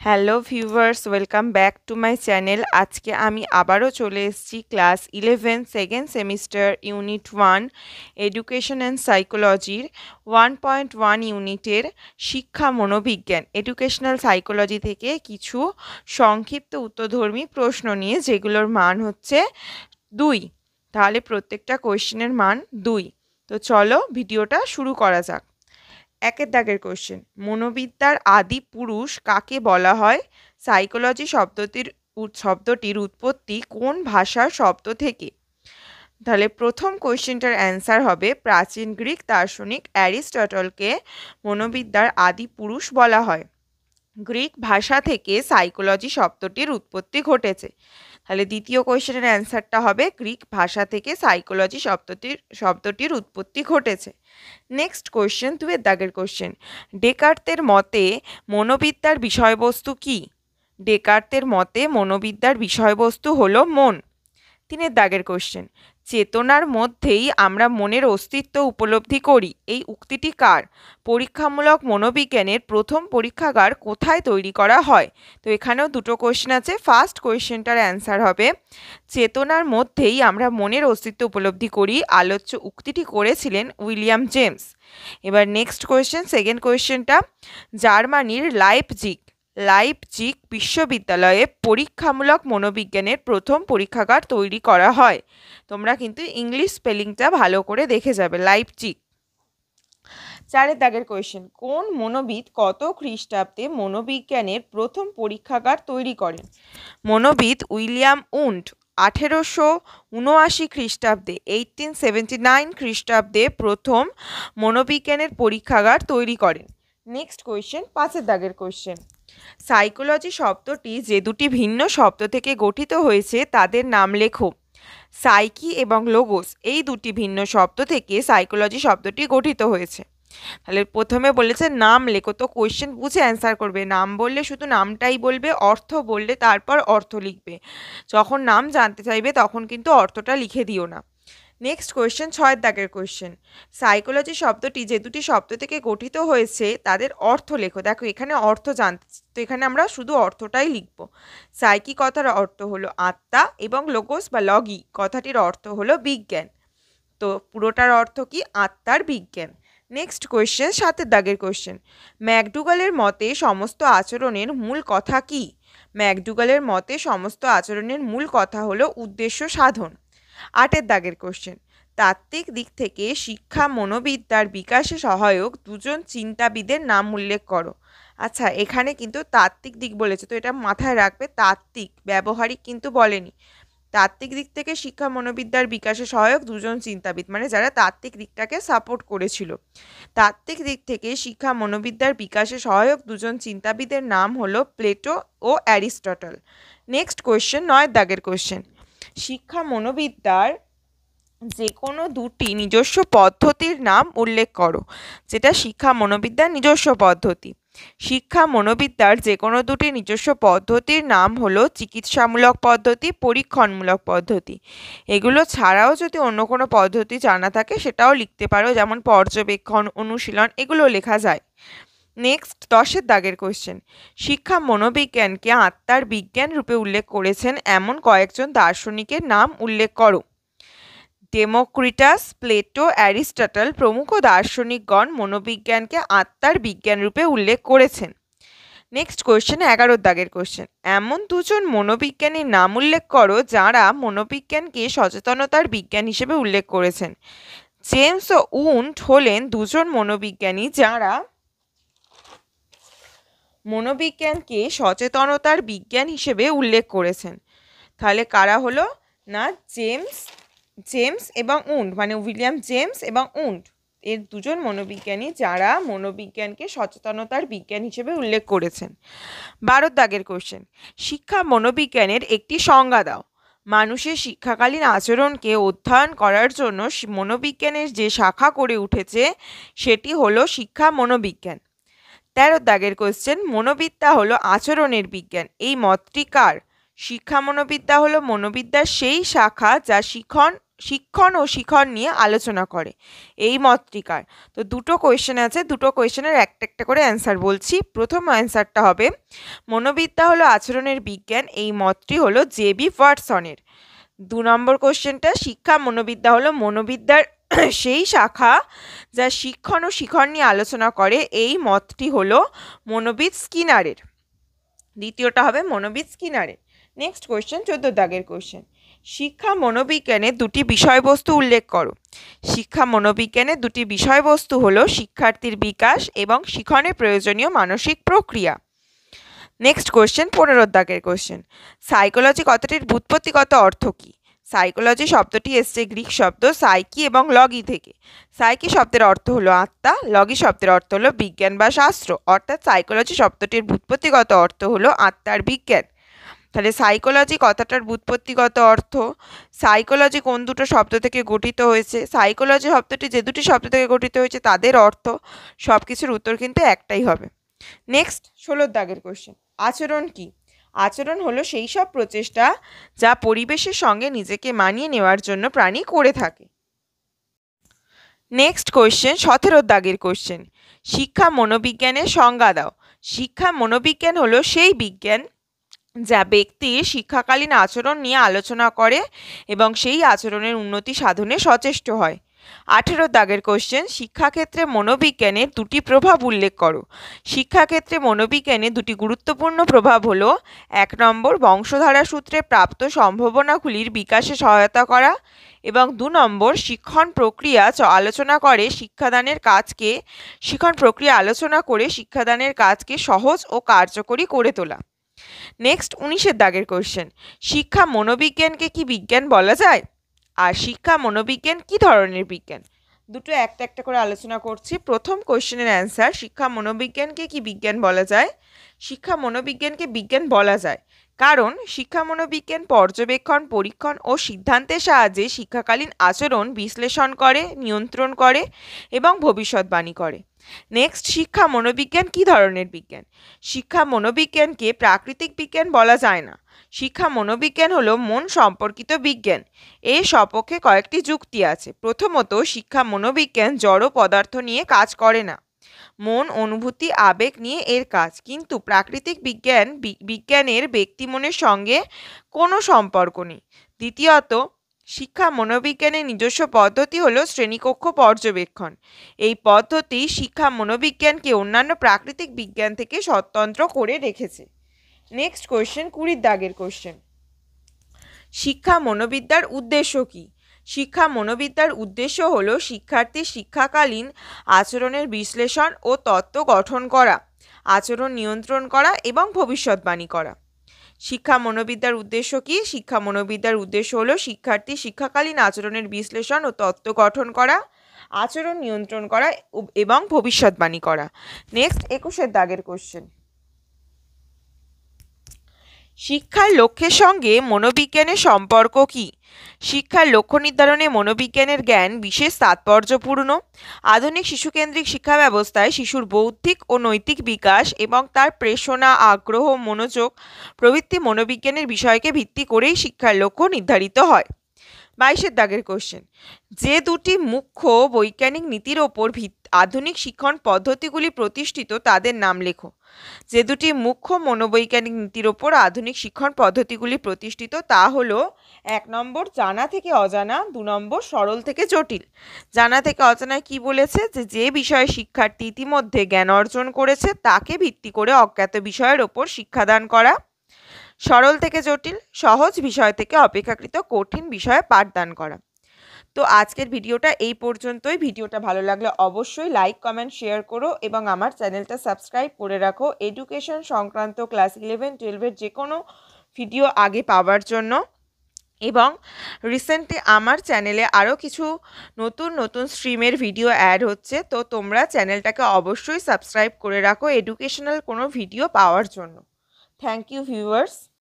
Hello viewers, welcome back to my channel. আজকে আমি আবারও চলে এসেছি class 11 second semester unit 1 education and সাইকোলজির 1.1 ইউনিটের শিক্ষা মনোবিজ্ঞান এডুকেশনাল সাইকোলজি থেকে কিছু সংক্ষিপ্ত উত্তরধর্মী প্রশ্ন নিয়ে, যেগুলোর মান হচ্ছে 2। তাহলে প্রত্যেকটা কোয়েশ্চেনের মান 2। তো চলো ভিডিওটা শুরু করা যাক। একের দাগের কোশ্চেন, মনোবিদ্যার আদি পুরুষ কাকে বলা হয়? সাইকোলজি শব্দটির উৎপত্তি কোন ভাষার শব্দ থেকে? তাহলে প্রথম কোশ্চেনটার অ্যান্সার হবে প্রাচীন গ্রিক দার্শনিক অ্যারিস্টটলকে মনোবিদ্যার আদি পুরুষ বলা হয়। গ্রিক ভাষা থেকে সাইকোলজি শব্দটির উৎপত্তি ঘটেছে। তাহলে দ্বিতীয় কোশ্চেনের অ্যান্সারটা হবে গ্রিক ভাষা থেকে সাইকোলজি শব্দটির উৎপত্তি ঘটেছে। নেক্সট কোশ্চেন, 2 দাগের কোশ্চেন, ডেকার্তের মতে মনোবিদ্যার বিষয়বস্তু কি? ডেকার্তের মতে মনোবিদ্যার বিষয়বস্তু হলো মন। 3 দাগের কোশ্চেন, চেতনার মধ্যেই আমরা মনের অস্তিত্ব উপলব্ধি করি, এই উক্তিটি কার? পরীক্ষামূলক মনোবিজ্ঞানের প্রথম পরীক্ষাগার কোথায় তৈরি করা হয়? তো এখানেও দুটো কোশ্চেন আছে। ফার্স্ট কোশ্চেনটার অ্যান্সার হবে চেতনার মধ্যেই আমরা মনের অস্তিত্ব উপলব্ধি করি, আলোচ্য উক্তিটি করেছিলেন উইলিয়াম জেমস। এবার নেক্সট কোশ্চেন, সেকেন্ড কোশ্চেনটা, জার্মানির লাইপজিগ বিশ্ববিদ্যালয়ে পরীক্ষামূলক মনোবিজ্ঞানের প্রথম পরীক্ষাগার তৈরি করা হয়। তোমরা কিন্তু ইংলিশ স্পেলিংটা ভালো করে দেখে যাবে, লাইপজিগ। 4 দাগের কোয়েশ্চেন, কোন মনোবিদ কত খ্রিস্টাব্দে মনোবিজ্ঞানের প্রথম পরীক্ষাগার তৈরি করেন? মনোবিদ উইলিয়াম উন্ড 1879 খ্রিস্টাব্দে 1879 খ্রিস্টাব্দে প্রথম মনোবিজ্ঞানের পরীক্ষাগার তৈরি করেন। নেক্সট কোয়েশ্চেন, 5 দাগের কোয়েশ্চেন, সাইকোলজি শব্দটি যে দুটি ভিন্ন শব্দ থেকে গঠিত হয়েছে তাদের নাম লেখো। সাইকি এবং লোগোস এই দুটি ভিন্ন শব্দ থেকে সাইকোলজি শব্দটি গঠিত হয়েছে। তাহলে প্রথমে বলেছে নাম লেখো, তো কোয়েশ্চেন বুঝে অ্যান্সার করবে। নাম বললে শুধু নামটাই বলবে, অর্থ বললে তারপর অর্থ লিখবে। যখন নাম জানতে চাইবে তখন কিন্তু অর্থটা লিখে দিও না। নেক্সট কোয়েশ্চেন, 6 দাগের কোয়েশ্চেন, সাইকোলজি শব্দটি যে দুটি শব্দ থেকে গঠিত হয়েছে তাদের অর্থ লেখো। দেখো এখানে অর্থ জানতে, তো এখানে আমরা শুধু অর্থটাই লিখব। সাইকি কথার অর্থ হলো আত্মা এবং লোগোস বা লগি কথাটির অর্থ হলো বিজ্ঞান। তো পুরোটার অর্থ কি? আত্মার বিজ্ঞান। নেক্সট কোয়েশ্চেন, 7 দাগের কোয়েশ্চেন, ম্যাকডুগালের মতে সমস্ত আচরণের মূল কথা কি? ম্যাকডুগালের মতে সমস্ত আচরণের মূল কথা হলো উদ্দেশ্য সাধন। 8 দাগের কোশ্চেন, তাত্ত্বিক দিক থেকে শিক্ষা মনোবিদ্যার বিকাশে সহায়ক দুজন চিন্তাবিদের নাম উল্লেখ করো। আচ্ছা, এখানে কিন্তু তাত্ত্বিক দিক বলেছে, তো এটা মাথায় রাখবে, তাত্ত্বিক, ব্যবহারিক কিন্তু বলেনি। তাত্ত্বিক দিক থেকে শিক্ষা মনোবিদ্যার বিকাশে সহায়ক দুজন চিন্তাবিদ, মানে যারা তাত্ত্বিক দিকটাকে সাপোর্ট করেছিল। তাত্ত্বিক দিক থেকে শিক্ষা মনোবিদ্যার বিকাশে সহায়ক দুজন চিন্তাবিদের নাম হলো প্লেটো ও অ্যারিস্টটল। নেক্সট কোয়েশ্চেন, 9 দাগের কোয়েশ্চেন, শিক্ষা মনোবিদ্যার যে কোনো দুটি নিজস্ব পদ্ধতির নাম উল্লেখ করো। যেটা শিক্ষা মনোবিদ্যার নিজস্ব পদ্ধতি। শিক্ষা মনোবিদ্যার যে কোনো দুটি নিজস্ব পদ্ধতির নাম হলো চিকিৎসামূলক পদ্ধতি, পরীক্ষণমূলক পদ্ধতি। এগুলো ছাড়াও যদি অন্য কোনো পদ্ধতি জানা থাকে সেটাও লিখতে পারো, যেমন পর্যবেক্ষণ, অনুশীলন, এগুলো লেখা যায়। নেক্সট, 10 দাগের কোশ্চেন, শিক্ষা মনোবিজ্ঞানকে আত্মার বিজ্ঞান রূপে উল্লেখ করেছেন এমন কয়েকজন দার্শনিকের নাম উল্লেখ করো। ডেমোক্রিটাস, প্লেটো, অ্যারিস্টটল প্রমুখ দার্শনিকগণ মনোবিজ্ঞানকে আত্মার বিজ্ঞান রূপে উল্লেখ করেছেন। নেক্সট কোয়েশ্চেন, 11 দাগের কোশ্চেন, এমন দুজন মনোবিজ্ঞানীর নাম উল্লেখ করো যারা মনোবিজ্ঞানকে সচেতনতার বিজ্ঞান হিসেবে উল্লেখ করেছেন। জেমস ও উন্ড হলেন দুজন মনোবিজ্ঞানী যারা মনোবিজ্ঞানকে সচেতনতার বিজ্ঞান হিসেবে উল্লেখ করেছেন। তাহলে কারা হলো না, জেমস এবং উন্ড, মানে উইলিয়াম জেমস এবং উন্ড, এর দুজন মনোবিজ্ঞানী যারা মনোবিজ্ঞানকে সচেতনতার বিজ্ঞান হিসেবে উল্লেখ করেছেন। 12 দাগের কোশ্চেন, শিক্ষা মনোবিজ্ঞানের একটি সংজ্ঞা দাও। মানুষের শিক্ষাকালীন আচরণকে অধ্যয়ন করার জন্য মনোবিজ্ঞানের যে শাখা করে উঠেছে সেটি হলো শিক্ষা মনোবিজ্ঞান। 13 দাগের কোশ্চেন, মনোবিদ্যা হলো আচরণের বিজ্ঞান, এই মতটি কার? শিক্ষা মনোবিদ্যা হলো মনোবিদ্যার সেই শাখা যা শিক্ষণ ও শিখন নিয়ে আলোচনা করে। এই মতটিকার। তো দুটো কোয়েশ্চেন আছে, দুটো কোয়েশ্চেনের একটা একটা করে অ্যান্সার বলছি। প্রথম অ্যান্সারটা হবে মনোবিদ্যা হলো আচরণের বিজ্ঞান, এই মতটি হলো জে.বি. ওয়াটসনের। 2 নম্বর কোশ্চেনটা শিক্ষা মনোবিদ্যা হলো মনোবিদ্যার সেই শাখা যা শিক্ষণ ও শিখন নিয়ে আলোচনা করে, এই মতটি হলো মনোবিদ স্কিনারের। দ্বিতীয়টা হবে মনোবিদ স্কিনারের। নেক্সট কোশ্চেন 14 দাগের কোশ্চেন, শিক্ষা মনোবিজ্ঞানে দুটি বিষয়বস্তু উল্লেখ করো। শিক্ষা মনোবিজ্ঞানে দুটি বিষয়বস্তু হলো শিক্ষার্থীর বিকাশ এবং শিখনে প্রয়োজনীয় মানসিক প্রক্রিয়া। নেক্সট কোশ্চেন 15 দাগের কোশ্চেন, সাইকোলজি কথাটির ব্যুৎপত্তিগত অর্থ কী? সাইকোলজি শব্দটি এসছে গ্রিক শব্দ সাইকি এবং লগি থেকে। সাইকি শব্দের অর্থ হলো আত্মা, লগি শব্দের অর্থ হলো বিজ্ঞান বা শাস্ত্র, অর্থাৎ সাইকোলজি শব্দটির ব্যুৎপত্তিগত অর্থ হলো আত্মার বিজ্ঞান। তাহলে সাইকোলজি কথাটার ব্যুৎপত্তিগত অর্থ, সাইকোলজি কোন দুটো শব্দ থেকে গঠিত হয়েছে, সাইকোলজি শব্দটি যে দুটি শব্দ থেকে গঠিত হয়েছে তাদের অর্থ, সব কিছুর উত্তর কিন্তু একটাই হবে। নেক্সট 16 দাগের কোশ্চেন, আচরণ কি? আচরণ হলো সেই সব প্রচেষ্টা যা পরিবেশের সঙ্গে নিজেকে মানিয়ে নেওয়ার জন্য প্রাণী করে থাকে। নেক্সট কোশ্চেন 17 দাগের কোশ্চেন, শিক্ষা মনোবিজ্ঞানের সংজ্ঞা দাও। শিক্ষা মনোবিজ্ঞান হলো সেই বিজ্ঞান যা ব্যক্তির শিক্ষাকালীন আচরণ নিয়ে আলোচনা করে এবং সেই আচরণের উন্নতি সাধনে সচেষ্ট হয়। 18 দাগের কোশ্চেন, শিক্ষাক্ষেত্রে মনোবিজ্ঞানের দুটি প্রভাব উল্লেখ করো। শিক্ষাক্ষেত্রে মনোবিজ্ঞানের দুটি গুরুত্বপূর্ণ প্রভাব হলো 1 নম্বর বংশধারা সূত্রে প্রাপ্ত সম্ভাবনাগুলির বিকাশে সহায়তা করা এবং 2 নম্বর শিক্ষণ প্রক্রিয়া আলোচনা করে শিক্ষাদানের কাজকে সহজ ও কার্যকরী করে তোলা। নেক্সট 19 দাগের কোশ্চেন, শিক্ষা মনোবিজ্ঞানকে কি বিজ্ঞান বলা যায়? আর শিক্ষা মনোবিজ্ঞান কি ধরনের বিজ্ঞান? দুটো একটা একটা করে আলোচনা করছি। প্রথম কোশ্চেনের অ্যান্সার, শিক্ষা মনোবিজ্ঞানকে কি বিজ্ঞান বলা যায়? শিক্ষা মনোবিজ্ঞানকে বিজ্ঞান বলা যায় কারণ শিক্ষা মনোবিজ্ঞান পর্যবেক্ষণ, পরীক্ষণ ও সিদ্ধান্তের সাহায্যে শিক্ষাকালীন আচরণ বিশ্লেষণ করে, নিয়ন্ত্রণ করে এবং ভবিষ্যৎবাণী করে। নেক্সট, শিক্ষা মনোবিজ্ঞান কি ধরনের বিজ্ঞান? শিক্ষা মনোবিজ্ঞানকে প্রাকৃতিক বিজ্ঞান বলা যায় না। শিক্ষা মনোবিজ্ঞান হলো মন সম্পর্কিত বিজ্ঞান। এর সপক্ষে কয়েকটি যুক্তি আছে। প্রথমত, শিক্ষা মনোবিজ্ঞান জড় পদার্থ নিয়ে কাজ করে না। মন, অনুভূতি, আবেগ নিয়ে এর কাজ। কিন্তু প্রাকৃতিক বিজ্ঞানের ব্যক্তিমনের সঙ্গে কোনো সম্পর্ক নেই। দ্বিতীয়ত, শিক্ষা মনোবিজ্ঞানের নিজস্ব পদ্ধতি হলো শ্রেণীকক্ষ পর্যবেক্ষণ। এই পদ্ধতি শিক্ষা মনোবিজ্ঞানকে অন্যান্য প্রাকৃতিক বিজ্ঞান থেকে স্বতন্ত্র করে রেখেছে। নেক্সট কোশ্চেন 20 দাগের কোশ্চেন, শিক্ষা মনোবিদ্যার উদ্দেশ্য কী? শিক্ষা মনোবিদ্যার উদ্দেশ্য হলো শিক্ষার্থীর শিক্ষাকালীন আচরণের বিশ্লেষণ ও তত্ত্ব গঠন করা, আচরণ নিয়ন্ত্রণ করা এবং ভবিষ্যৎবাণী করা। শিক্ষা মনোবিদ্যার উদ্দেশ্য কী? শিক্ষা মনোবিদ্যার উদ্দেশ্য হলো শিক্ষার্থীর শিক্ষাকালীন আচরণের বিশ্লেষণ ও তত্ত্ব গঠন করা, আচরণ নিয়ন্ত্রণ করা এবং ভবিষ্যৎবাণী করা। নেক্সট 21 দাগের কোশ্চেন, শিক্ষার লক্ষ্যের সঙ্গে মনোবিজ্ঞানের সম্পর্ক কী? শিক্ষার লক্ষ্য নির্ধারণে মনোবিজ্ঞানের জ্ঞান বিশেষ তাৎপর্যপূর্ণ। আধুনিক শিশুকেন্দ্রিক শিক্ষা ব্যবস্থায় শিশুর বৌদ্ধিক ও নৈতিক বিকাশ এবং তার প্রেরণা, আগ্রহ, মনোযোগ প্রভৃতি মনোবিজ্ঞানের বিষয়কে ভিত্তি করেই শিক্ষার লক্ষ্য নির্ধারিত হয়। 22 দাগের কোশ্চেন, যে দুটি মুখ্য বৈজ্ঞানিক নীতির ওপর আধুনিক শিক্ষণ পদ্ধতিগুলি প্রতিষ্ঠিত তাদের নাম লেখো। যে দুটি মুখ্য মনোবৈজ্ঞানিক নীতির ওপর আধুনিক শিক্ষণ পদ্ধতিগুলি প্রতিষ্ঠিত তা হলো 1 নম্বর জানা থেকে অজানা, 2 নম্বর সরল থেকে জটিল। জানা থেকে অজানায় কি বলেছে? যে বিষয়ে শিক্ষার্থী ইতিমধ্যে জ্ঞান অর্জন করেছে তাকে ভিত্তি করে অজ্ঞাত বিষয়ের ওপর শিক্ষাদান করা। সরল থেকে জটিল, সহজ বিষয় থেকে অপেক্ষাকৃত কঠিন বিষয়ে পাঠদান করা। তো আজকের ভিডিওটা এই পর্যন্তই। ভিডিওটা ভালো লাগলে অবশ্যই লাইক, কমেন্ট, শেয়ার করো এবং আমার চ্যানেলটা সাবস্ক্রাইব করে রাখো এডুকেশন সংক্রান্ত ক্লাস 11-12 যে কোনো ভিডিও আগে পাওয়ার জন্য। এবং রিসেন্টলি আমার চ্যানেলে আরও কিছু নতুন স্ট্রিমের ভিডিও অ্যাড হচ্ছে, তো তোমরা চ্যানেলটাকে অবশ্যই সাবস্ক্রাইব করে রাখো এডুকেশনাল কোনো ভিডিও পাওয়ার জন্য। Thank you viewers.